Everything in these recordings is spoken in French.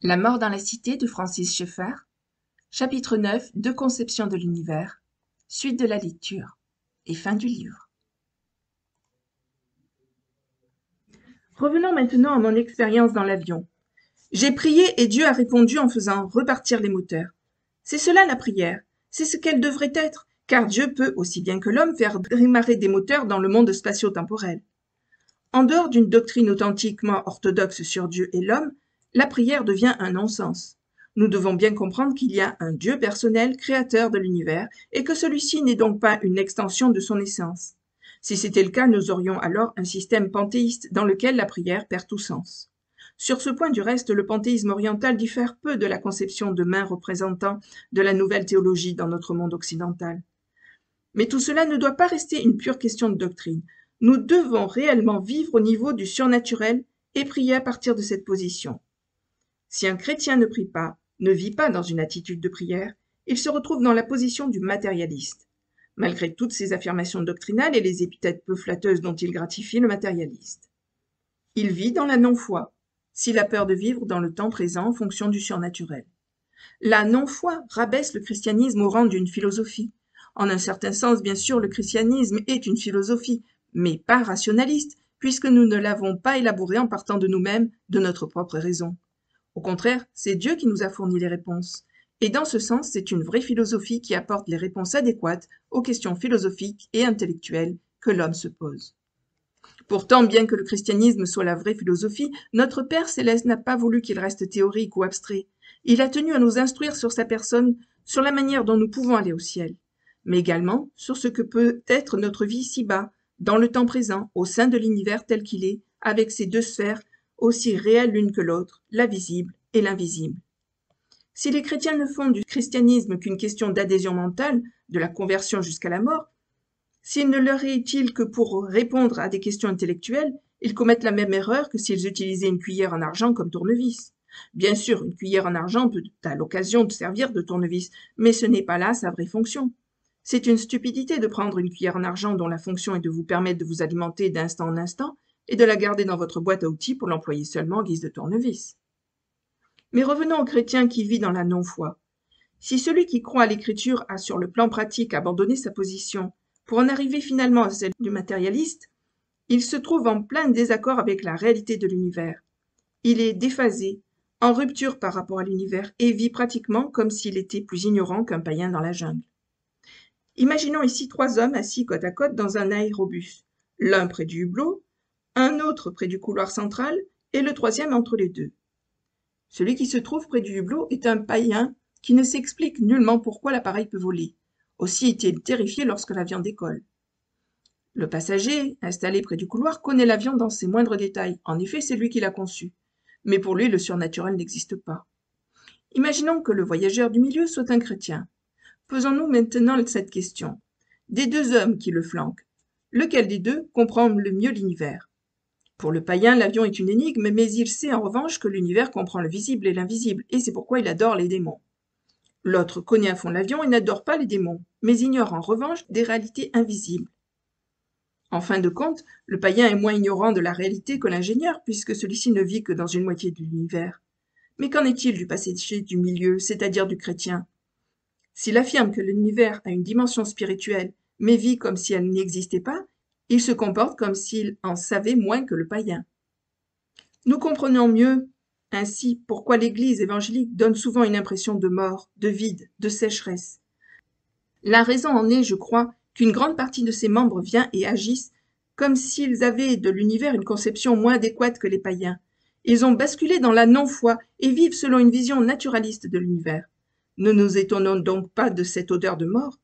La mort dans la cité de Francis Schaeffer, chapitre 9 de Conception de l'univers, suite de la lecture et fin du livre. Revenons maintenant à mon expérience dans l'avion. J'ai prié et Dieu a répondu en faisant repartir les moteurs. C'est cela la prière, c'est ce qu'elle devrait être, car Dieu peut, aussi bien que l'homme, faire démarrer des moteurs dans le monde spatio-temporel. En dehors d'une doctrine authentiquement orthodoxe sur Dieu et l'homme, la prière devient un non-sens. Nous devons bien comprendre qu'il y a un Dieu personnel, créateur de l'univers, et que celui-ci n'est donc pas une extension de son essence. Si c'était le cas, nous aurions alors un système panthéiste dans lequel la prière perd tout sens. Sur ce point, du reste, le panthéisme oriental diffère peu de la conception de mains représentant de la nouvelle théologie dans notre monde occidental. Mais tout cela ne doit pas rester une pure question de doctrine. Nous devons réellement vivre au niveau du surnaturel et prier à partir de cette position. Si un chrétien ne prie pas, ne vit pas dans une attitude de prière, il se retrouve dans la position du matérialiste, malgré toutes ses affirmations doctrinales et les épithètes peu flatteuses dont il gratifie le matérialiste. Il vit dans la non-foi, s'il a peur de vivre dans le temps présent en fonction du surnaturel. La non-foi rabaisse le christianisme au rang d'une philosophie. En un certain sens, bien sûr, le christianisme est une philosophie, mais pas rationaliste, puisque nous ne l'avons pas élaborée en partant de nous-mêmes, de notre propre raison. Au contraire, c'est Dieu qui nous a fourni les réponses. Et dans ce sens, c'est une vraie philosophie qui apporte les réponses adéquates aux questions philosophiques et intellectuelles que l'homme se pose. Pourtant, bien que le christianisme soit la vraie philosophie, notre Père céleste n'a pas voulu qu'il reste théorique ou abstrait. Il a tenu à nous instruire sur sa personne, sur la manière dont nous pouvons aller au ciel, mais également sur ce que peut être notre vie ici-bas, dans le temps présent, au sein de l'univers tel qu'il est, avec ses deux sphères aussi réelles l'une que l'autre, la visible et l'invisible. Si les chrétiens ne font du christianisme qu'une question d'adhésion mentale, de la conversion jusqu'à la mort, s'il ne leur est utile que pour répondre à des questions intellectuelles, ils commettent la même erreur que s'ils utilisaient une cuillère en argent comme tournevis. Bien sûr, une cuillère en argent peut à l'occasion de servir de tournevis, mais ce n'est pas là sa vraie fonction. C'est une stupidité de prendre une cuillère en argent dont la fonction est de vous permettre de vous alimenter d'instant en instant et de la garder dans votre boîte à outils pour l'employer seulement en guise de tournevis. Mais revenons au chrétien qui vit dans la non-foi. Si celui qui croit à l'écriture a sur le plan pratique abandonné sa position pour en arriver finalement à celle du matérialiste, il se trouve en plein désaccord avec la réalité de l'univers. Il est déphasé, en rupture par rapport à l'univers et vit pratiquement comme s'il était plus ignorant qu'un païen dans la jungle. Imaginons ici trois hommes assis côte à côte dans un aérobus, l'un près du hublot, un autre près du couloir central et le troisième entre les deux. Celui qui se trouve près du hublot est un païen qui ne s'explique nullement pourquoi l'appareil peut voler. Aussi est-il terrifié lorsque l'avion décolle. Le passager, installé près du couloir, connaît l'avion dans ses moindres détails. En effet, c'est lui qui l'a conçu. Mais pour lui, le surnaturel n'existe pas. Imaginons que le voyageur du milieu soit un chrétien. Posons-nous maintenant cette question. Des deux hommes qui le flanquent, lequel des deux comprend le mieux l'univers? Pour le païen, l'avion est une énigme, mais il sait en revanche que l'univers comprend le visible et l'invisible, et c'est pourquoi il adore les démons. L'autre connaît à fond l'avion et n'adore pas les démons, mais ignore en revanche des réalités invisibles. En fin de compte, le païen est moins ignorant de la réalité que l'ingénieur, puisque celui-ci ne vit que dans une moitié de l'univers. Mais qu'en est-il du passager du milieu, c'est-à-dire du chrétien? S'il affirme que l'univers a une dimension spirituelle, mais vit comme si elle n'existait pas, il se comporte comme s'il en savait moins que le païen. Nous comprenons mieux ainsi pourquoi l'Église évangélique donne souvent une impression de mort, de vide, de sécheresse. La raison en est, je crois, qu'une grande partie de ses membres vient et agissent comme s'ils avaient de l'univers une conception moins adéquate que les païens. Ils ont basculé dans la non-foi et vivent selon une vision naturaliste de l'univers. Ne nous étonnons donc pas de cette odeur de mort.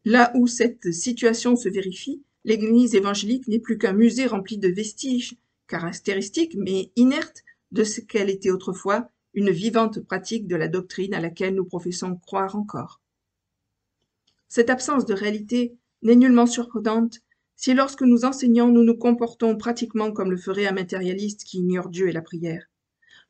Là où cette situation se vérifie, l'Église évangélique n'est plus qu'un musée rempli de vestiges, caractéristiques mais inertes de ce qu'elle était autrefois, une vivante pratique de la doctrine à laquelle nous professons croire encore. Cette absence de réalité n'est nullement surprenante si lorsque nous enseignons, nous nous comportons pratiquement comme le ferait un matérialiste qui ignore Dieu et la prière.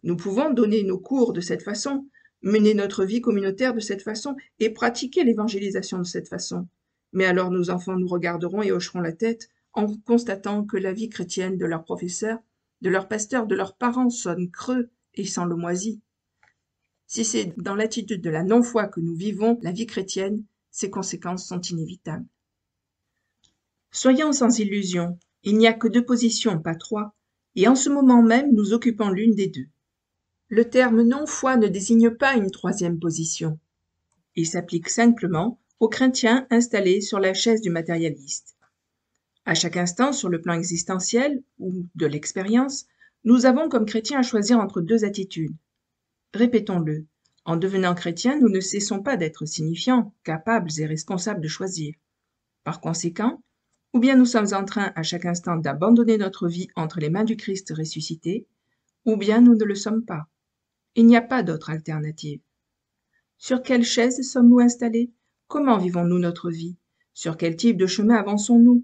Nous pouvons donner nos cours de cette façon, mener notre vie communautaire de cette façon et pratiquer l'évangélisation de cette façon. Mais alors nos enfants nous regarderont et hocheront la tête en constatant que la vie chrétienne de leurs professeurs, de leurs pasteurs, de leurs parents sonne creux et semble moisie. Si c'est dans l'attitude de la non-foi que nous vivons la vie chrétienne, ses conséquences sont inévitables. Soyons sans illusion, il n'y a que 2 positions, pas 3, et en ce moment même nous occupons l'une des 2. Le terme non-foi ne désigne pas une 3e position. Il s'applique simplement aux chrétiens installés sur la chaise du matérialiste. À chaque instant, sur le plan existentiel ou de l'expérience, nous avons comme chrétiens à choisir entre 2 attitudes. Répétons-le, en devenant chrétiens, nous ne cessons pas d'être signifiants, capables et responsables de choisir. Par conséquent, ou bien nous sommes en train à chaque instant d'abandonner notre vie entre les mains du Christ ressuscité, ou bien nous ne le sommes pas. Il n'y a pas d'autre alternative. Sur quelle chaise sommes-nous installés? Comment vivons-nous notre vie? Sur quel type de chemin avançons-nous?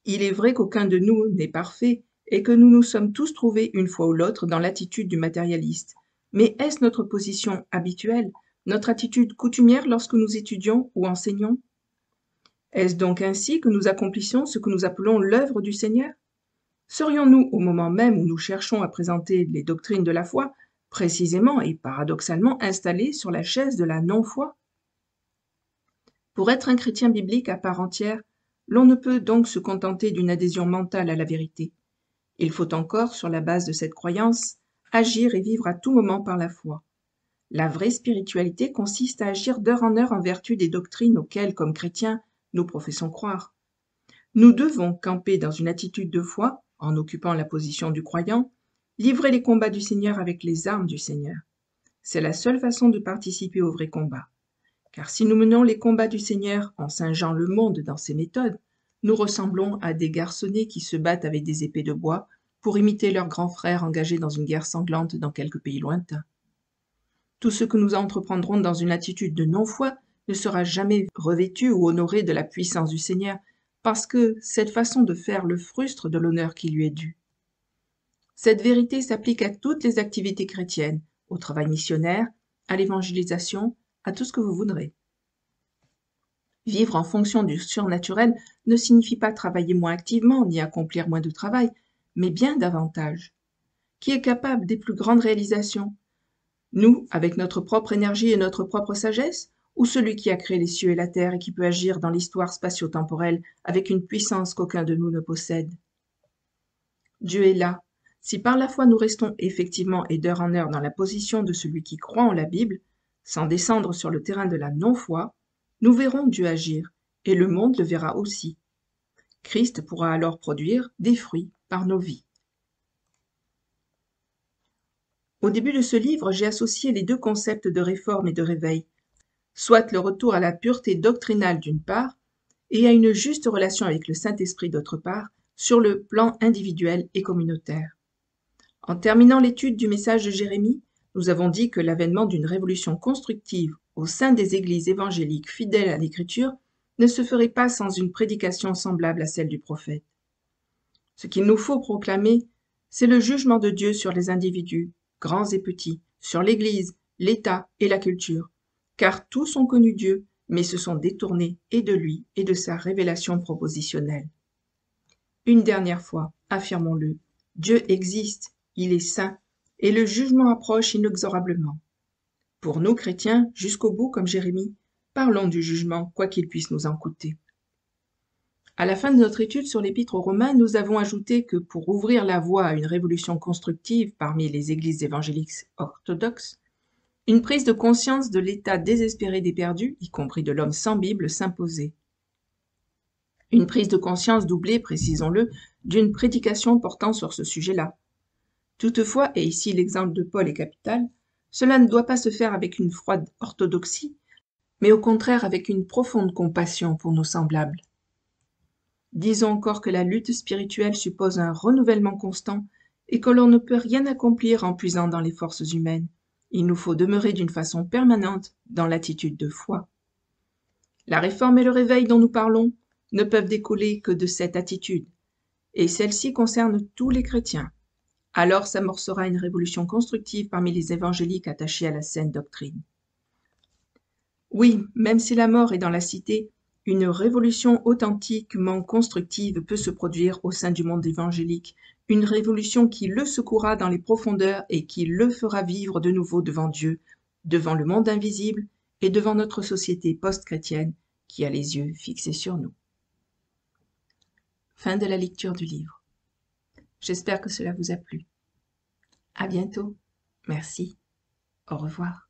Il est vrai qu'aucun de nous n'est parfait et que nous nous sommes tous trouvés une fois ou l'autre dans l'attitude du matérialiste. Mais est-ce notre position habituelle, notre attitude coutumière lorsque nous étudions ou enseignons? Est-ce donc ainsi que nous accomplissions ce que nous appelons l'œuvre du Seigneur? Serions-nous, au moment même où nous cherchons à présenter les doctrines de la foi, précisément et paradoxalement installés sur la chaise de la non-foi? Pour être un chrétien biblique à part entière, l'on ne peut donc se contenter d'une adhésion mentale à la vérité. Il faut encore, sur la base de cette croyance, agir et vivre à tout moment par la foi. La vraie spiritualité consiste à agir d'heure en heure en vertu des doctrines auxquelles, comme chrétiens, nous professons croire. Nous devons camper dans une attitude de foi, en occupant la position du croyant, livrer les combats du Seigneur avec les armes du Seigneur. C'est la seule façon de participer au vrai combat. Car si nous menons les combats du Seigneur en singeant le monde dans ses méthodes, nous ressemblons à des garçonnets qui se battent avec des épées de bois pour imiter leurs grands frères engagés dans une guerre sanglante dans quelques pays lointains. Tout ce que nous entreprendrons dans une attitude de non-foi ne sera jamais revêtu ou honoré de la puissance du Seigneur, parce que cette façon de faire le frustre de l'honneur qui lui est dû. Cette vérité s'applique à toutes les activités chrétiennes, au travail missionnaire, à l'évangélisation, à tout ce que vous voudrez. Vivre en fonction du surnaturel ne signifie pas travailler moins activement ni accomplir moins de travail, mais bien davantage. Qui est capable des plus grandes réalisations? Nous, avec notre propre énergie et notre propre sagesse, ou celui qui a créé les cieux et la terre et qui peut agir dans l'histoire spatio-temporelle avec une puissance qu'aucun de nous ne possède? Dieu est là. Si par la foi nous restons effectivement et d'heure en heure dans la position de celui qui croit en la Bible, sans descendre sur le terrain de la non-foi, nous verrons Dieu agir, et le monde le verra aussi. Christ pourra alors produire des fruits par nos vies. Au début de ce livre, j'ai associé les 2 concepts de réforme et de réveil, soit le retour à la pureté doctrinale d'une part, et à une juste relation avec le Saint-Esprit d'autre part, sur le plan individuel et communautaire. En terminant l'étude du message de Jérémie, nous avons dit que l'avènement d'une révolution constructive au sein des églises évangéliques fidèles à l'Écriture ne se ferait pas sans une prédication semblable à celle du prophète. Ce qu'il nous faut proclamer, c'est le jugement de Dieu sur les individus, grands et petits, sur l'Église, l'État et la culture, car tous ont connu Dieu, mais se sont détournés et de lui et de sa révélation propositionnelle. Une dernière fois, affirmons-le, Dieu existe, il est saint, et le jugement approche inexorablement. Pour nous, chrétiens, jusqu'au bout comme Jérémie, parlons du jugement, quoi qu'il puisse nous en coûter. À la fin de notre étude sur l'Épître aux Romains, nous avons ajouté que pour ouvrir la voie à une révolution constructive parmi les églises évangéliques orthodoxes, une prise de conscience de l'état désespéré des perdus, y compris de l'homme sans Bible, s'imposait. Une prise de conscience doublée, précisons-le, d'une prédication portant sur ce sujet-là. Toutefois, et ici l'exemple de Paul est capital, cela ne doit pas se faire avec une froide orthodoxie, mais au contraire avec une profonde compassion pour nos semblables. Disons encore que la lutte spirituelle suppose un renouvellement constant et que l'on ne peut rien accomplir en puisant dans les forces humaines. Il nous faut demeurer d'une façon permanente dans l'attitude de foi. La réforme et le réveil dont nous parlons ne peuvent découler que de cette attitude, et celle-ci concerne tous les chrétiens. Alors s'amorcera une révolution constructive parmi les évangéliques attachés à la saine doctrine. Oui, même si la mort est dans la cité, une révolution authentiquement constructive peut se produire au sein du monde évangélique, une révolution qui le secourra dans les profondeurs et qui le fera vivre de nouveau devant Dieu, devant le monde invisible et devant notre société post-chrétienne qui a les yeux fixés sur nous. Fin de la lecture du livre. J'espère que cela vous a plu. À bientôt. Merci. Au revoir.